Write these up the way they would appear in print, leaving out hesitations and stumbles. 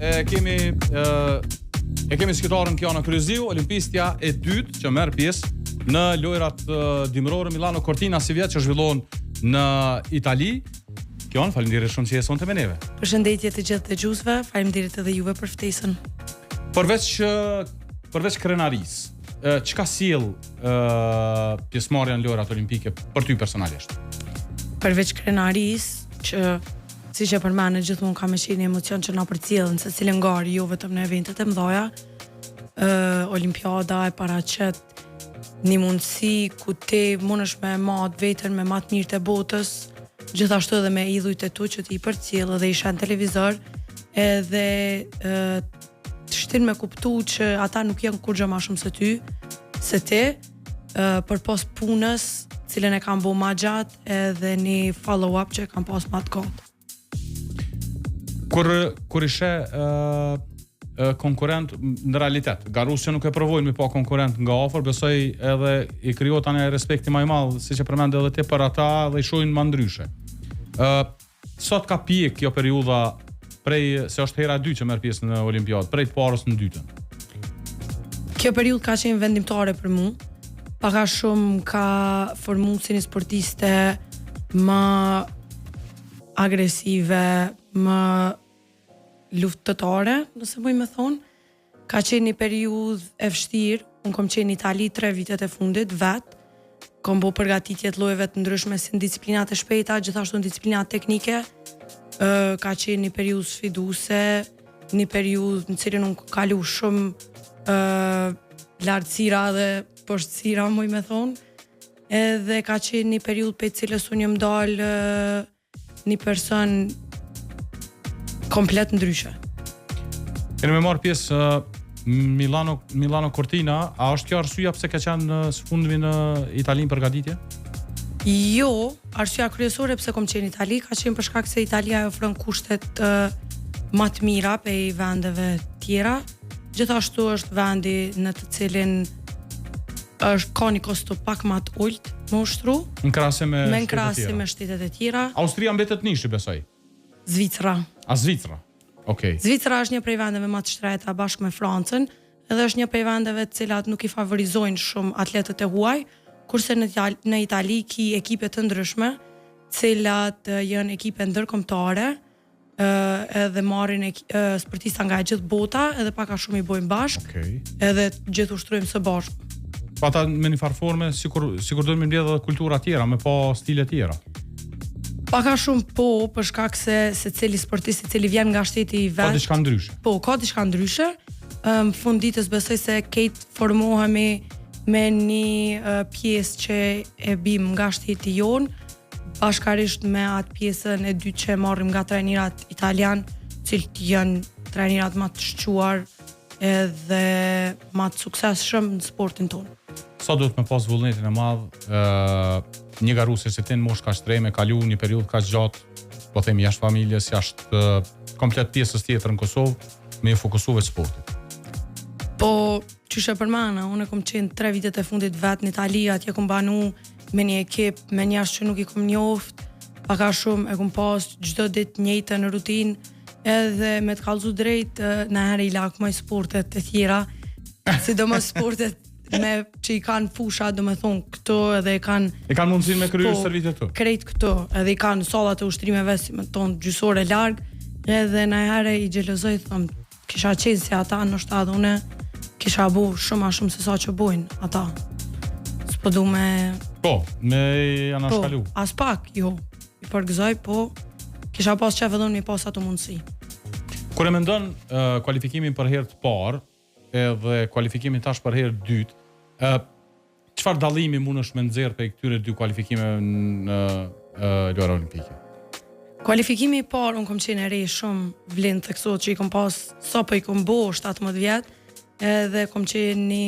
e kemi skëtarën Kiana Kryziu, olimpistja e dytë që merr pjesë në lojrat dimërore Milano Cortina si vjet që zhvillohen në Itali. Kion, faleminderit shumë që je sonte me neve. Përshëndetje të gjithë dëgjuesve, faleminderit edhe juve për ftesën. Përveç krenarisë, çka sjell pjesëmarrja në lojrat olimpike për ty personalisht? Përveç krenarisë, që siç e përmendë gjithmonë ka me qenë emocion që na përcjellën se cilën ngari jo vetëm në eventet e mëdha, olimpiada e paraqet një mundësi ku ti mundesh me mat veten me më të mirë të botës, gjithashtu edhe me idhujt e tu që ti i përcjell dhe isha në televizor, edhe të shtin me kuptu që ata nuk janë kurrë më shumë se ti, për pos punës, cilën e kanë bëu më gjatë, edhe një follow-up që e kanë pas më të kotë. Kur ishe konkurent në realitet, garus që nuk e provojnë me pa konkurent nga afër, besoj edhe i krijohet tani respekti më i madh, siç e përmend edhe ti, për ata dhe i shohin më ndryshe. Sot ka pjek kjo periudha prej se është hera e dytë që merr pjesë në Olimpiadë, prej të parës në dytën. Kjo periudhë ka qenë vendimtare për mua. Paka shumë ka formu si një sportiste më agresive, më luftëtare, nëse bëj me thonë. Ka qenë një periudhë e vështirë, unë kom qenë në Itali 3 vitet e fundit, vetë, kom bo përgatitjet lojeve të ndryshme si në disciplinat e shpejta, gjithashtu në disciplinat teknike, ka qenë një periudhë sfiduese, një periudhë në cilën unë kalu shumë lartësira dhe poshtësira, mëj me thonë, edhe ka qenë një periudhë për cilës unë jëm dalë një person komplet ndryshe. Keni me marrë pjesë Milano Cortina, a është kjo arsyeja pse ka qenë në sfundmi në Italinë përgatitje? Jo, arsyeja kryesore pse kom qenë në Itali ka qenë për shkak se Italia ofron kushtet më të mira prej vendeve tjera. Gjithashtu është vendi në të cilin ka një kosto pak më të ulët, më ushtru. Në krahasim me shtetet e tjera. Austria mbetet nishi, besoj. Zvicra. A Zvicra? Okej. Zvicra është një prej vendeve më të shtrejta bashkë me Francën, edhe është një prej vendeve të cilat nuk i favorizojnë shumë atletët e huaj, kurse në Itali ki ekipe të ndryshme, cilat janë ekipe ndërkombëtare, edhe marrin sportista nga gjithë bota, edhe paka shumë i bojnë bashkë, edhe gjithë ushtrojmë së bashku. Ata me një farë forme, sikur do të më mbledh edhe kultura tjera, me pa stile tjera. Paka shumë për shkak se cili sportist i cili vjen nga shteti i vet. Ka diçka ndryshe. Ka diçka ndryshe. Në fund ditës besoj se Kate formohemi me një pjesë që e bim nga shteti jon, bashkarisht me atë pjesën e dytë që marrim nga trajnerat italian, cilët janë trajnerat më të shquar edhe më të suksesshëm në sportin tonë. Sa duhet me pas vullnetin e madh, një garuse se ti në moshë ka shtreme, kalu një periudhë ka gjatë, po themi jashtë familjes, jashtë komplet pjesës tjetër në Kosovë, me fokusu vetë sportit. Po, qyshe përmana, unë e kom qenë 3 vitet e fundit vetë në Itali, atje kom banu me një ekip, me njerëz që nuk i kom njoft, paka shumë e kom pas çdo ditë njëjtë në rutinë, edhe me të kallëzu drejt, në herë i lakmoj sportet e tjera, sidomos sportet me që i kanë fusha, do me thonë, këto edhe i kanë mundësin me kryer servitet këto. Krejt këto, edhe i kanë sallat e ushtrimeve si me tonë gjysore larg, edhe në herë i xhelozoj, thom, kisha qenë si ata në shtadë, une kisha bu shumë a shumë se sa që bujnë ata. S'po du me... Po, me janë shkalu. As pak, jo, i përgëzoj, po kisha pas që vëllon mi pas ato mundësi. Kur e mendon kualifikimin për herë të parë, edhe kualifikimin tash për herë dytë, çfarë dallimi mundesh me nxjerr për këtyre dy kualifikimeve në lojra olimpike? Kualifikimi i parë, unë kom qenë e re shumë vlind theksohet që i kom pas sa po i kom bo 17 vjet, edhe kom qenë një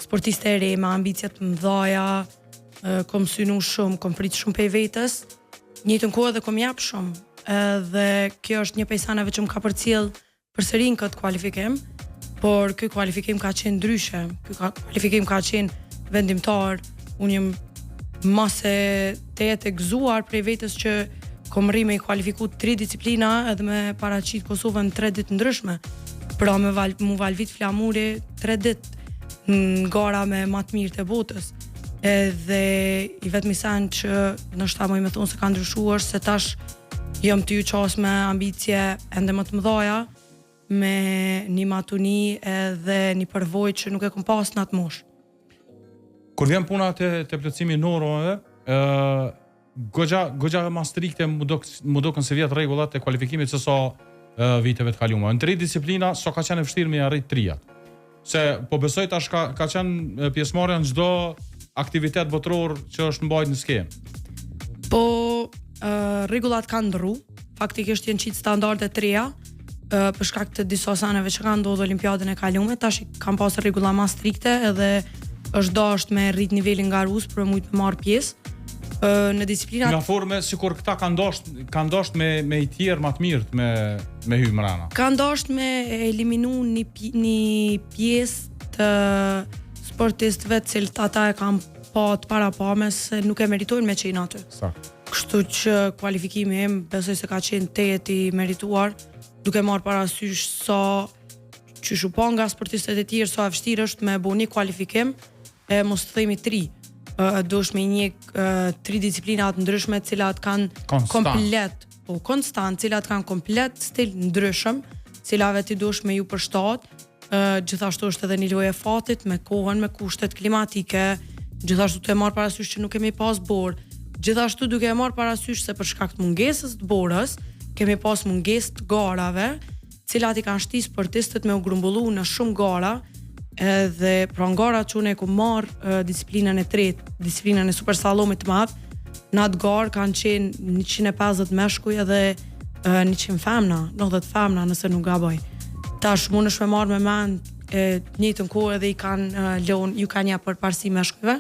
sportiste e re me ambicie të mëdha, kom synu shumë, kom prit shumë prej vetës, njëjtën kohë edhe kom jap shumë, edhe kjo është një pejsaneve që më ka përcjell përsëri në këtë kualifikim, por ky kualifikim ka qenë ndryshe, ky kualifikim ka qenë vendimtar, unë jam mase të jetë e gëzuar prej vetës që kom rri me I kualifiku 3 disiplina edhe me paraqit Kosovën 3 ditë ndryshme. Pra mu valvit flamuri 3 ditë në gara me më të mirë të botës. Edhe I vetmi sen që nështë moj me thonë se ka ndryshuar se tash jam të ju qas me ambicje ende më të mëdhaja, me një matuni edhe një përvojë që nuk e kom pas në atë moshë. Kur vjen puna te plotësimi normave, goxha më strikte mu dokën se vjet rregullat e kualifikimit se sa viteve të kaluara. Në 3 disiplina so ka qenë vështirë me arrit 3. Se po besoj tash ka qenë pjesëmarrja në çdo aktivitet botror që është mbajtur në skemë. Po rregullat kanë ndrru, faktikisht janë qitë standarde 3 për shkak të disa saneve që kanë ndodhur Olimpiadën e kaluar, tash kanë pas rregulla më strikte edhe është dashur me rrit nivelin garues për mujt me marr pjesë në disiplinat. Nga forme sikur këta kanë dashur me I tjerë më të mirë me hy mrena. Kanë dashur me eliminu një pjesë të sportistëve të cilët ata e kanë pa të parapame se nuk e meritojnë me qenë aty. Kështu që kualifikimi im besoj se ka qenë tejet I merituar, duke marrë parasysh sa që shupo nga sportistët e tjerë sa vështirë është me bo një kualifikim e mos të themi 3. Dush me një 3 disiplinat ndryshme cilat kanë konstant, cilat kanë komplet stil ndryshëm, cilave ti dush me ju përshtat, gjithashtu është edhe një lojë e fatit me kohën, me kushtet klimatike, gjithashtu të e marrë parasysh që nuk kemi pas borë, gjithashtu duke e marrë parasysh se për shkak të mungesës të borës, kemi pas mungesë të garave, cilat I kanë shti sportistët me u grumbullu në shumë gara, edhe pra gara që unë e ku marrë disiplinën e tretë, disiplinën e super slalomit të madh, në atë garë kanë qenë 150 meshkuj edhe 100 femna, 90 femna nëse nuk gaboj. Tash mund është me marrë me mend njëjtën kohë edhe I kanë ju kanë ja për parësi meshkujve,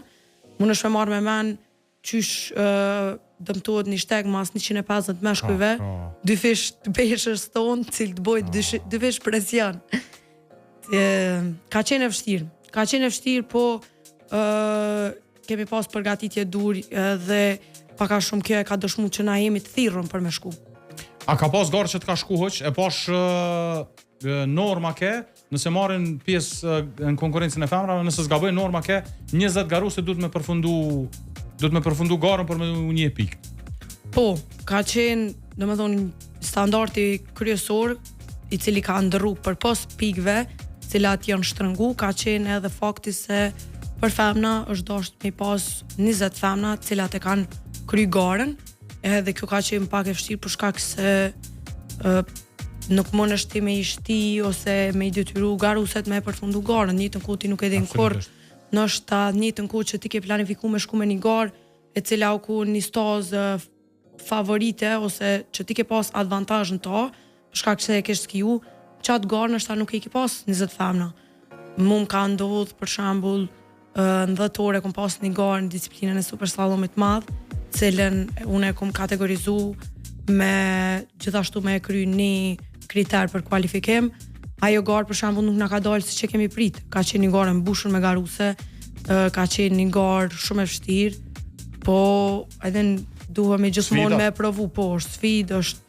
mund është me marrë me mend qysh dëmtohet një shteg mas 150 meshkujve, 2 fish të peshës tonë, cilë të bojt 2 fish presion. Ka qenë e vështirë, po kemi pas përgatitje dur dhe paka shumë kjo e ka dëshmu që na jemi të thirrëm për me shku. A ka pas garë që të ka shku hoq, e pash norma ke, nëse marrin pjesë në konkurencën e femrave, nëse zgabojnë norma ke, 20 garuese duhet me përfundu garën për me një pikë. Po, ka qenë, domethënë, standardi kryesor I cili ka ndërru për pos pikëve, cilat janë shtrëngu, ka qenë edhe fakti se për femna është dashur me pas 20 femna cilat e kanë kry garën, edhe kjo ka qenë pak e vështirë për shkak se nuk mund është ti me I shti ose me I detyru garuset me përfundu garën, njëtën kohë ti nuk e din kur, nështë njëtën kohë që ti ke planifiku me shku me një garë, e cila u ku një stazë favorite, ose që ti ke pas avantajën ta, për shkak se e ke skiju, qatë garë nështë nuk e ke pas 20 femna. Mu më ka ndodhë, për shembull, në 10 ore kom pas një garë në disiplinën e super slalomit madh, cilën unë e kom kategorizu me gjithashtu me kry një kriter për kualifikim. Ajo garë për shembull nuk na ka dalë si që kemi prit. Ka qenë një garë mbushur me garuse, ka qenë një garë shumë e vështirë, po edhe duhemi gjithmonë me provu, po është sfidë, është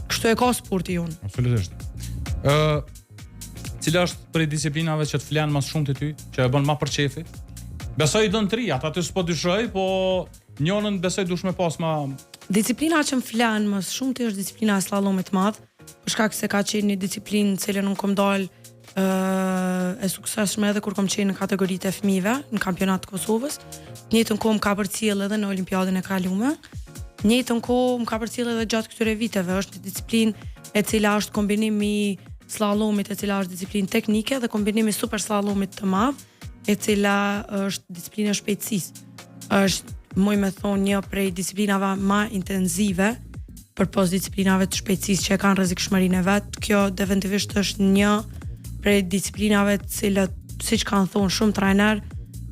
kështu e ka sporti jonë. Absolutisht. Cila është prej disiplinave që të flenë mas shumë të ty, që e bën ma për qefi? Besoj I dënë 3, atë s'po dyshoj, po njënën besoj dush me pas ma... Disiplina që më flenë mas shumë të është disiplina e slalomit madh, për shkak se ka qenë një disiplinë cilën unë kom dalë e suksesshme edhe kur kom qenë në kategoritë e fëmijëve në kampionat të Kosovës. Njëjtën kohë më ka përcjell edhe në Olimpiadën e kaluar. Njëjtën kohë më ka përcjell edhe gjatë këtyre viteve. Është një disciplinë e cila është kombinim I slalomit, e cila është disciplinë teknike, dhe kombinim I super slalomit të madh, e cila është disiplinë e shpejtësisë. Është, muj me thonë, një prej disiplinave më intensive përpos disiplinave të shpejtësisë që e kanë rrezikshmërinë e vet. Kjo definitivisht është një prej disiplinave të cilat, siç kanë thonë shumë trajner,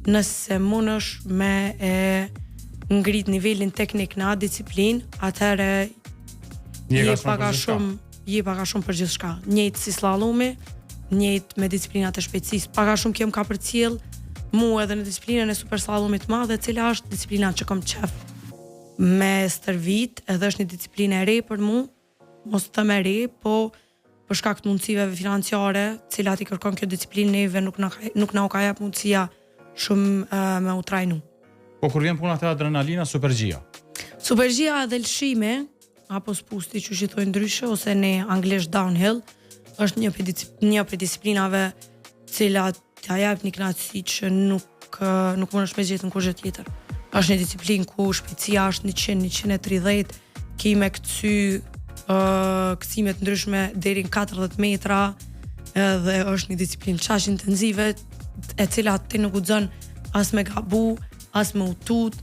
nëse mundesh me e ngrit nivelin teknik në atë disciplinë, atëherë je pak a shumë për gjithçka. Njëjtë si slalomi, njëjtë me disiplinat e shpejtësisë. Pak a shumë kjo më ka përcjell mua edhe në disiplinën e super slalomit të madh, e cila është disiplina që kam qef. me stërvit, edhe është një disiplinë e re për mu, mos të me re, po për shkak të mundësive financiare, cilat i kërkon kjo disiplinë neve nuk na u ka jap mundësia shumë me u trajnu. Po kur vjen puna te adrenalina, supergjia. Supergjia dhe lëshimi, apo spusti që i thojnë ndryshe, ose në anglisht downhill, është një për disiplinave cilat t'ja jep një kënaqësi që nuk mundesh me gjetë në kurrë tjetër. Është një disciplinë ku shpejtësia është 100-130, ki me këcy kësime të ndryshme deri në 40 metra, dhe është një disciplinë qaq intenzive, e cila ti nuk guxon as me gabu, as me utut.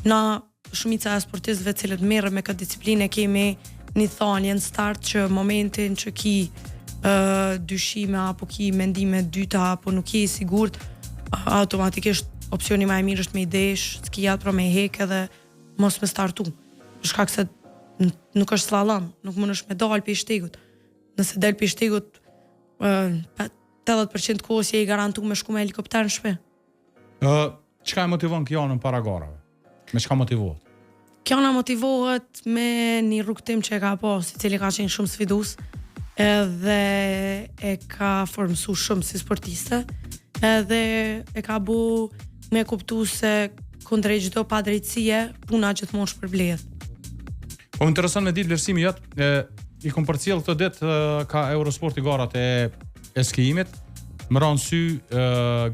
Na shumica e sportistëve të cilët merren me këtë disciplinë kemi një thonje në start që momentin që ki dyshime apo ki mendime dyta apo nuk je i sigurt, automatikisht opsioni më i mirë është me i desh, s'ki atë për me i hek edhe mos me startu. Për shkak se nuk është slalom, nuk mundesh me dal pe shtegut. Nëse del pe shtegut 80% kohës je i garantuar me shku me helikopter në shtëpi. Çka e motivon Kianën para garave? Me çka motivohet? Kiana motivohet me një rrugtim që e ka pas, i cili ka qenë shumë sfidues, edhe e ka formsu shumë si sportiste, edhe e ka bu me kuptu se kundrejt çdo padrejtësie, puna gjithmonë shpërblehet. Po më intereson me ditë vlerësimi jot, i kom përcjell këtë ditë ka Eurosport i garat e skijimit. Më ranë sy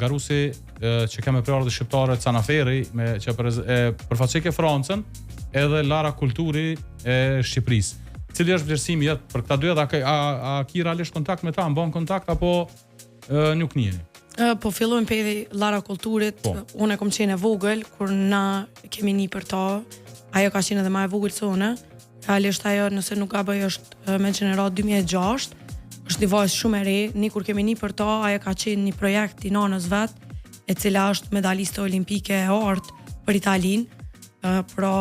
garusi që keme prardhë shqiptare Canaferi që përfaqe Francën edhe Lara Kulturi e Shqipërisë. Cili është vlerësimi jot për këta dy, a ki realisht kontakt me ta, mban kontakt apo nuk njeni? Po fillojmë pe Lara Kulturit, unë e kom qenë e vogël, kur na kemi një për ta, ajo ka qenë edhe ma e vogël se une, realisht ajo nëse nuk ka bëj është me gjenerat 2006, është një vajzë shumë e re, një kur kemi një për ta, ajo ka qenë një projekt i nanës vet, e cila është medaliste olimpike e artë për Italinë, pra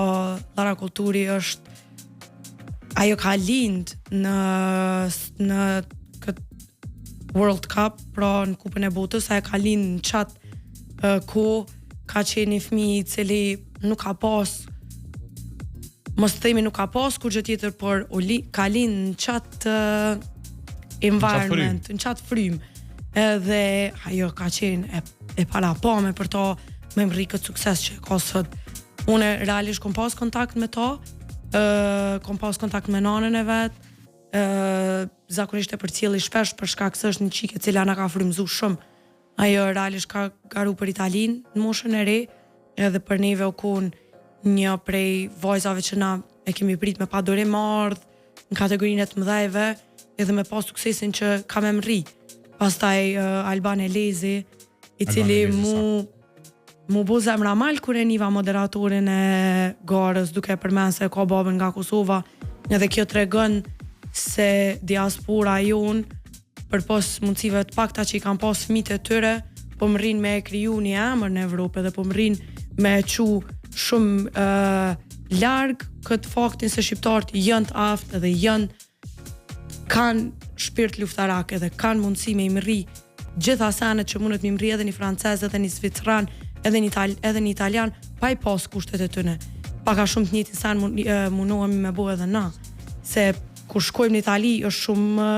Lara Kulturi është, ajo ka lind në këtë World Cup, pra në kupën e botës, ajo ka lind në qatë ka qenë një fëmijë i cili nuk ka pas, mos të themi nuk ka pas kur gjë tjetër, por ka lind në qatë environment, në qatë frym, edhe ajo ka qenë e para pame për ta me më rri këtë sukses që ka sot. Une realisht kom pas kontakt me ta, kom pas kontakt me nanën e vet, zakonisht e përcjelli shpesh për shkak se është një çike e cila na ka frymëzu shumë. Ajo realisht ka garu për Italinë në moshën e re, edhe për neve u kon një prej vajzave që na e kemi prit me padurim ardh në kategorinë të mëdhajve, edhe me pas suksesin që ka me mri. Pastaj Albane Lezi, i cili mu bu zemra mal kur e niva moderatorin e garës, duke përmend se ka babën nga Kosova, edhe kjo tregon se diaspora jon për pas mundësive të pakta që i kanë pas fëmijët e tyre, po mrin me kriju një emër në Evropë dhe po mrin me çu shumë larg këtë faktin se shqiptarët janë të aftë dhe kanë shpirt luftarak edhe kanë mundësi me imri gjitha senet që mundet me imri edhe një francez, edhe një zvicran, edhe një italian, pa i pas kushtet e tyne. Paka shumë të njëjtin sen mundohemi me bo edhe na. Se kur shkojmë në Itali është shumë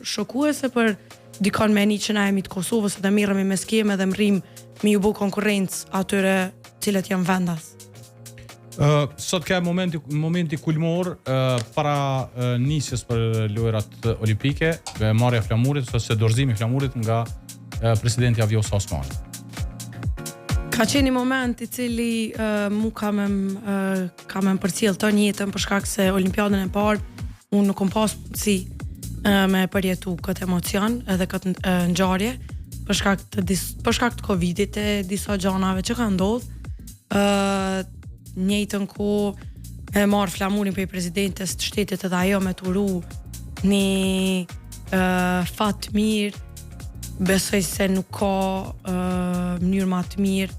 shokuese për dikon me një që na jemi të Kosovës edhe mirëmi me skeme dhe mrim me ju bo konkurencë atyre cilët janë vendas. Sot ka momenti kulmor para nisjes për lojrat olimpike, marrja flamurit ose dorëzimi i flamurit nga presidenti Vjosa Osmani. Ka qenë një moment i cili mu ka me përcjell të njëtën për shkak se olimpiadën e parë unë nuk kom pas si me përjetu këtë emocion edhe këtë ngjarje për shkak të Covidit e disa gjanave që ka ndodhur. Njëjtën ku e marr flamurin për presidentes të shtetit edhe ajo me turu një fat mirë, besoj se nuk ka mënyrë më të mirë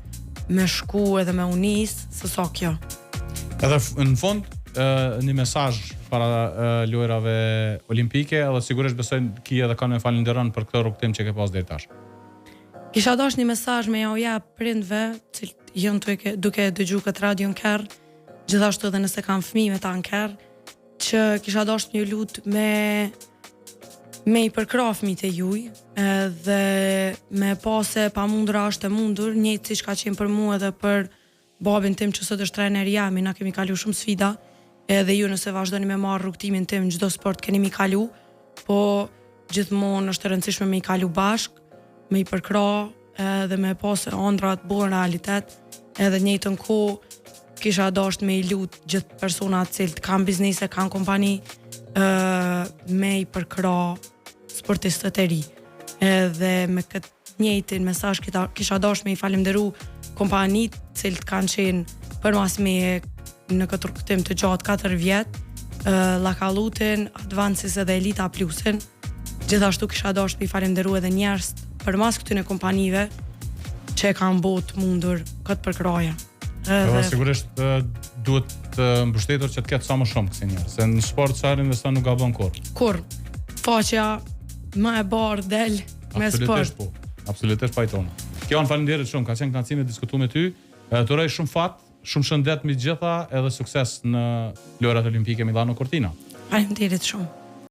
me shku edhe me unis se sa kjo. Edhe në fund një mesazh para lojrave olimpike, edhe sigurisht besoj ki edhe kanë me falenderën për këtë rrugtim që ke pas deri tash. Kisha dash një mesazh me ja jap prindve, cilët janë duke dëgju këtë radion kerr, gjithashtu edhe nëse kam fëmijë me tanker, që kisha dashur me ju lut me i përkra fëmijët e juj, dhe me pase pa mundra është e mundur, njëjtë siç ka qenë për mua edhe për babin tim që sot është trajner jam, na kemi kalu shumë sfida, edhe ju nëse vazhdoni me marrë rrugtimin tim në çdo sport keni mi kalu, po gjithmonë është e rëndësishme me i kalu bashk, me i përkra, edhe me pas ëndra të bën realitet, edhe njëjtën kohë kisha dashur me i lut gjithë personat që kanë biznese, kanë kompani, me i përkra sportistët e ri. Edhe me këtë njëjtin mesazh kisha dashur me i falenderu kompanitë që kanë qenë përmas meje në këtë rrugtim të gjatë 4 vjet, Lakalutin, Advances edhe Elita Plusin. Gjithashtu kisha dashur me i falenderu edhe njerëz përmas këtyre kompanive që kanë botë mundur këtë përkraje. Edhe sigurisht duhet të mbështetur që të ketë sa më shumë kësi njerëz, se në sport çfarë investon nuk gabon kurrë. Kur faqja më e bardhë del me sport. Absolutisht pajton. Kion, faleminderit shumë, ka qenë kënaqësi të diskutoj me ty. Të uroj shumë fat, shumë shëndet me të gjitha edhe sukses në lojrat olimpike Milano Cortina. Faleminderit shumë.